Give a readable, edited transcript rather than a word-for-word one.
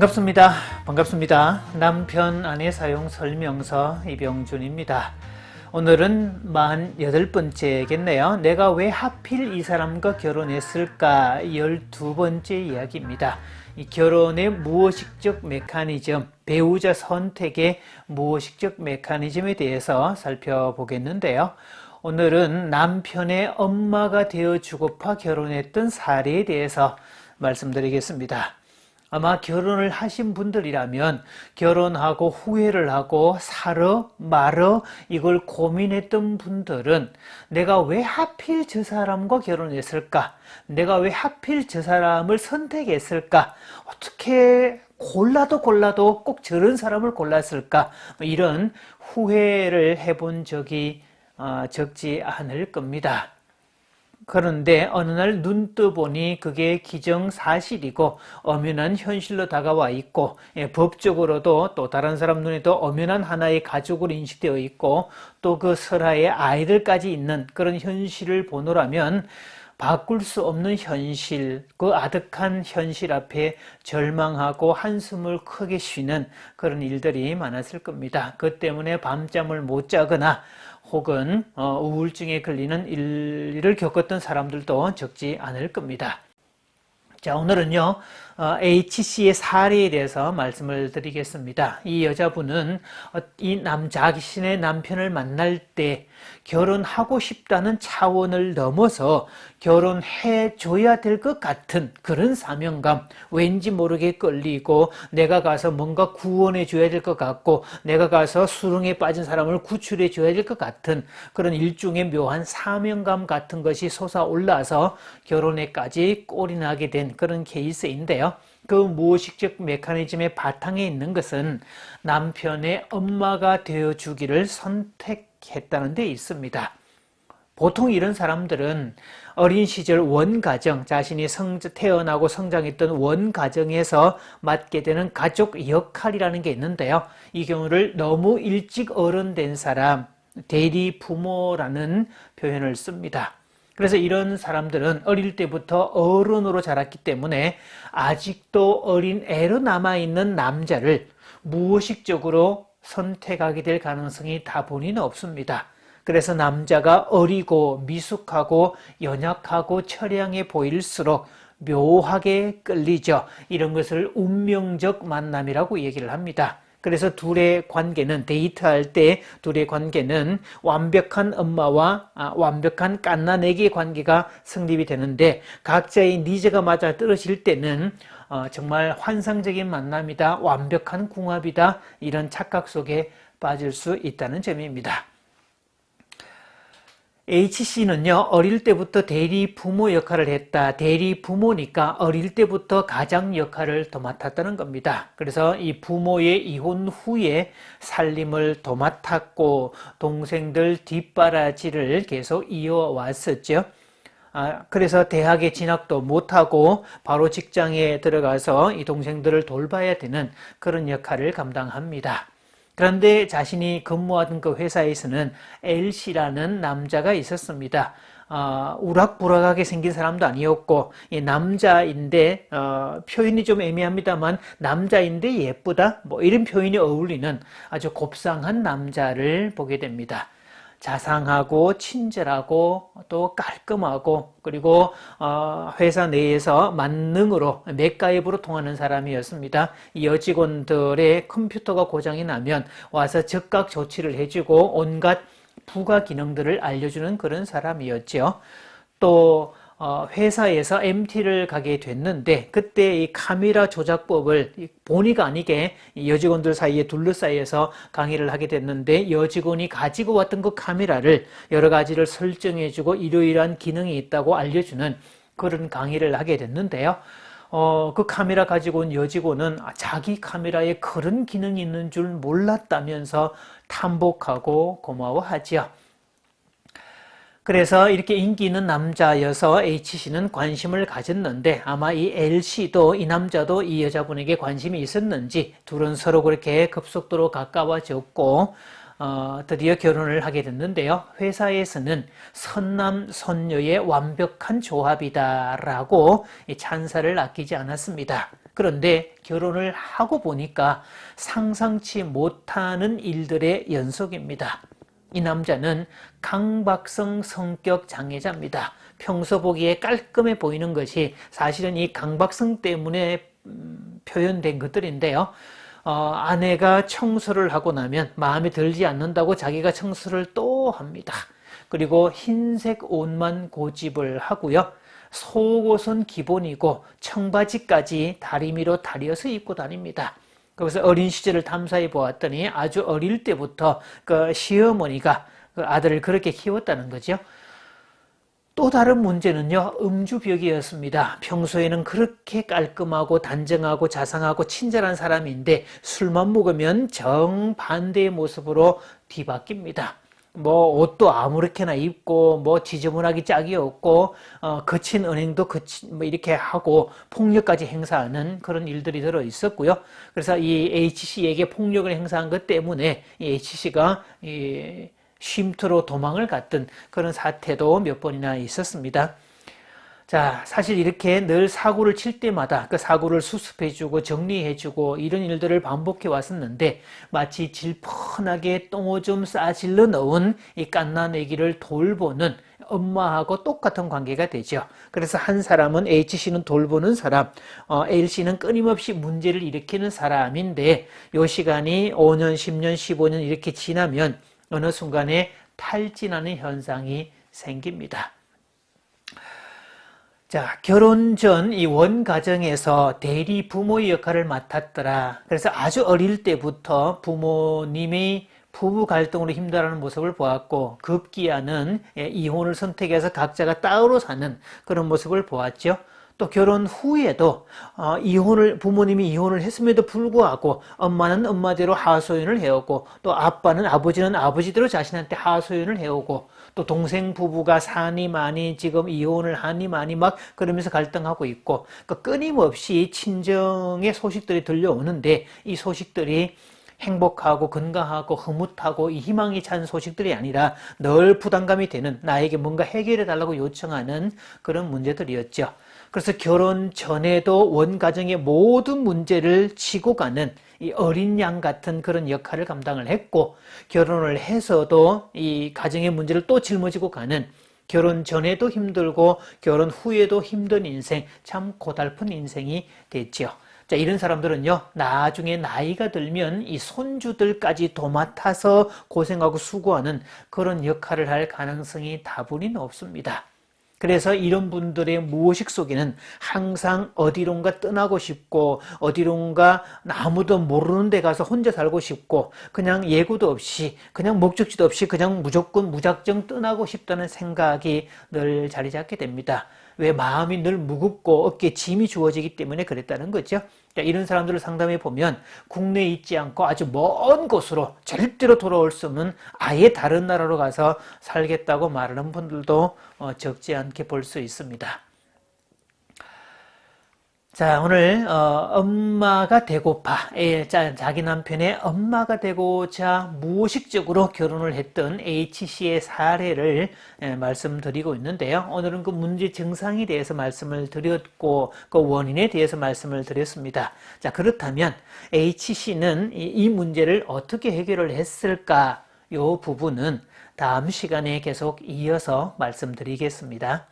반갑습니다. 반갑습니다. 남편 아내 사용 설명서 이병준입니다. 오늘은 48번째겠네요. 내가 왜 하필 이 사람과 결혼했을까 12번째 이야기입니다. 이 결혼의 무의식적 메커니즘, 배우자 선택의 무의식적 메커니즘에 대해서 살펴보겠는데요. 오늘은 남편의 엄마가 되어주고파 결혼했던 사례에 대해서 말씀드리겠습니다. 아마 결혼을 하신 분들이라면 결혼하고 후회를 하고 살어 말어 이걸 고민했던 분들은 내가 왜 하필 저 사람과 결혼했을까? 내가 왜 하필 저 사람을 선택했을까? 어떻게 골라도 꼭 저런 사람을 골랐을까? 이런 후회를 해본 적이 적지 않을 겁니다. 그런데 어느 날 눈 떠보니 그게 기정사실이고 엄연한 현실로 다가와 있고, 법적으로도 또 다른 사람 눈에도 엄연한 하나의 가족으로 인식되어 있고, 또 그 설하에 아이들까지 있는 그런 현실을 보노라면 바꿀 수 없는 현실, 그 아득한 현실 앞에 절망하고 한숨을 크게 쉬는 그런 일들이 많았을 겁니다. 그 때문에 밤잠을 못 자거나 혹은 우울증에 걸리는 일을 겪었던 사람들도 적지 않을 겁니다. 자, 오늘은요, H씨의 사례에 대해서 말씀을 드리겠습니다. 이 여자분은 자신의 남편을 만날 때 결혼하고 싶다는 차원을 넘어서 결혼해줘야 될 것 같은 그런 사명감, 왠지 모르게 끌리고 내가 가서 뭔가 구원해줘야 될 것 같고 내가 가서 수렁에 빠진 사람을 구출해줘야 될 것 같은 그런 일종의 묘한 사명감 같은 것이 솟아올라서 결혼에까지 꼴이 나게 된 그런 케이스인데요. 그 무의식적 메커니즘의 바탕에 있는 것은 남편의 엄마가 되어주기를 선택했다는 데 있습니다. 보통 이런 사람들은 어린 시절 원가정, 자신이 태어나고 성장했던 원가정에서 맡게 되는 가족 역할이라는 게 있는데요. 이 경우를 너무 일찍 어른된 사람, 대리 부모라는 표현을 씁니다. 그래서 이런 사람들은 어릴 때부터 어른으로 자랐기 때문에 아직도 어린 애로 남아있는 남자를 무의식적으로 선택하게 될 가능성이 다분히는 없습니다. 그래서 남자가 어리고 미숙하고 연약하고 처량해 보일수록 묘하게 끌리죠. 이런 것을 운명적 만남이라고 얘기를 합니다. 그래서 둘의 관계는, 데이트할 때 둘의 관계는 완벽한 엄마와 완벽한 갓난아기의 관계가 성립이 되는데, 각자의 니즈가 맞아 떨어질 때는 정말 환상적인 만남이다, 완벽한 궁합이다, 이런 착각 속에 빠질 수 있다는 점입니다. H씨는요, 어릴 때부터 대리 부모 역할을 했다. 대리 부모니까 어릴 때부터 가장 역할을 더 맡았다는 겁니다. 그래서 이 부모의 이혼 후에 살림을 더 맡았고, 동생들 뒷바라지를 계속 이어왔었죠. 그래서 대학에 진학도 못하고 바로 직장에 들어가서 이 동생들을 돌봐야 되는 그런 역할을 감당합니다. 그런데 자신이 근무하던 그 회사에서는 L씨라는 남자가 있었습니다. 우락부락하게 생긴 사람도 아니었고, 남자인데, 표현이 좀 애매합니다만, 남자인데 예쁘다? 뭐 이런 표현이 어울리는 아주 곱상한 남자를 보게 됩니다. 자상하고 친절하고 또 깔끔하고, 그리고 회사 내에서 만능으로 맥가이브로 통하는 사람이었습니다. 이 여직원들의 컴퓨터가 고장이 나면 와서 즉각 조치를 해주고 온갖 부가 기능들을 알려주는 그런 사람이었죠. 또 회사에서 MT를 가게 됐는데, 그때 이 카메라 조작법을 본의가 아니게 여직원들 사이에 둘러싸여서 강의를 하게 됐는데, 여직원이 가지고 왔던 그 카메라를 여러 가지를 설정해주고 이러이러한 기능이 있다고 알려주는 그런 강의를 하게 됐는데요. 그 카메라 가지고 온 여직원은 자기 카메라에 그런 기능이 있는 줄 몰랐다면서 탐복하고 고마워하지요. 그래서 이렇게 인기 있는 남자여서 H씨는 관심을 가졌는데, 아마 이 L씨도 이 남자도 이 여자분에게 관심이 있었는지 둘은 서로 그렇게 급속도로 가까워졌고 드디어 결혼을 하게 됐는데요. 회사에서는 선남선녀의 완벽한 조합이다라고 찬사를 아끼지 않았습니다. 그런데 결혼을 하고 보니까 상상치 못하는 일들의 연속입니다. 이 남자는 강박성 성격 장애자입니다. 평소 보기에 깔끔해 보이는 것이 사실은 이 강박성 때문에 표현된 것들인데요. 아내가 청소를 하고 나면 마음에 들지 않는다고 자기가 청소를 또 합니다. 그리고 흰색 옷만 고집을 하고요. 속옷은 기본이고 청바지까지 다리미로 다려서 입고 다닙니다. 그래서 어린 시절을 탐사해 보았더니 아주 어릴 때부터 그 시어머니가 그 아들을 그렇게 키웠다는 거죠. 또 다른 문제는요, 음주벽이었습니다. 평소에는 그렇게 깔끔하고 단정하고 자상하고 친절한 사람인데 술만 먹으면 정반대의 모습으로 뒤바뀝니다. 뭐 옷도 아무렇게나 입고 뭐 지저분하기 짝이 없고 거친 언행도 뭐 이렇게 하고 폭력까지 행사하는 그런 일들이 들어 있었고요. 그래서 이 H씨에게 폭력을 행사한 것 때문에 이 H씨가 쉼터로 도망을 갔던 그런 사태도 몇 번이나 있었습니다. 자, 사실 이렇게 늘 사고를 칠 때마다 그 사고를 수습해주고 정리해주고 이런 일들을 반복해 왔었는데 마치 질펀하게 똥오줌 싸질러 넣은 이 갓난아기를 돌보는 엄마하고 똑같은 관계가 되죠. 그래서 한 사람은 H씨는 돌보는 사람, L씨는 끊임없이 문제를 일으키는 사람인데 이 시간이 5년, 10년, 15년 이렇게 지나면 어느 순간에 탈진하는 현상이 생깁니다. 자, 결혼 전 이 원가정에서 대리 부모의 역할을 맡았더라. 그래서 아주 어릴 때부터 부모님이 부부 갈등으로 힘들어하는 모습을 보았고 급기야는 이혼을 선택해서 각자가 따로 사는 그런 모습을 보았죠. 또 결혼 후에도 부모님이 이혼을 했음에도 불구하고 엄마는 엄마대로 하소연을 해오고 또 아버지는 아버지대로 자신한테 하소연을 해오고 또 동생 부부가 사니 많이 지금 이혼을 하니 많이 막 그러면서 갈등하고 있고 끊임없이 친정의 소식들이 들려오는데 이 소식들이 행복하고 건강하고 흐뭇하고 이 희망이 찬 소식들이 아니라 늘 부담감이 되는 나에게 뭔가 해결해 달라고 요청하는 그런 문제들이었죠. 그래서 결혼 전에도 원가정의 모든 문제를 지고 가는 이 어린 양 같은 그런 역할을 감당을 했고 결혼을 해서도 이 가정의 문제를 또 짊어지고 가는 결혼 전에도 힘들고 결혼 후에도 힘든 인생, 참 고달픈 인생이 됐죠. 자, 이런 사람들은요, 나중에 나이가 들면 이 손주들까지 도맡아서 고생하고 수고하는 그런 역할을 할 가능성이 다분히 높습니다. 그래서 이런 분들의 무의식 속에는 항상 어디론가 떠나고 싶고 어디론가 아무도 모르는 데 가서 혼자 살고 싶고 그냥 예고도 없이 그냥 목적지도 없이 그냥 무조건 무작정 떠나고 싶다는 생각이 늘 자리 잡게 됩니다. 왜? 마음이 늘 무겁고 어깨에 짐이 주어지기 때문에 그랬다는 거죠. 이런 사람들을 상담해 보면 국내에 있지 않고 아주 먼 곳으로 절대로 돌아올 수 없는 아예 다른 나라로 가서 살겠다고 말하는 분들도 적지 않게 볼 수 있습니다. 자, 오늘 엄마가 되고파 자기 남편의 엄마가 되고자 무의식적으로 결혼을 했던 H씨의 사례를 말씀드리고 있는데요. 오늘은 그 문제 증상에 대해서 말씀을 드렸고 그 원인에 대해서 말씀을 드렸습니다. 자, 그렇다면 H씨는 이 문제를 어떻게 해결을 했을까? 이 부분은 다음 시간에 계속 이어서 말씀드리겠습니다.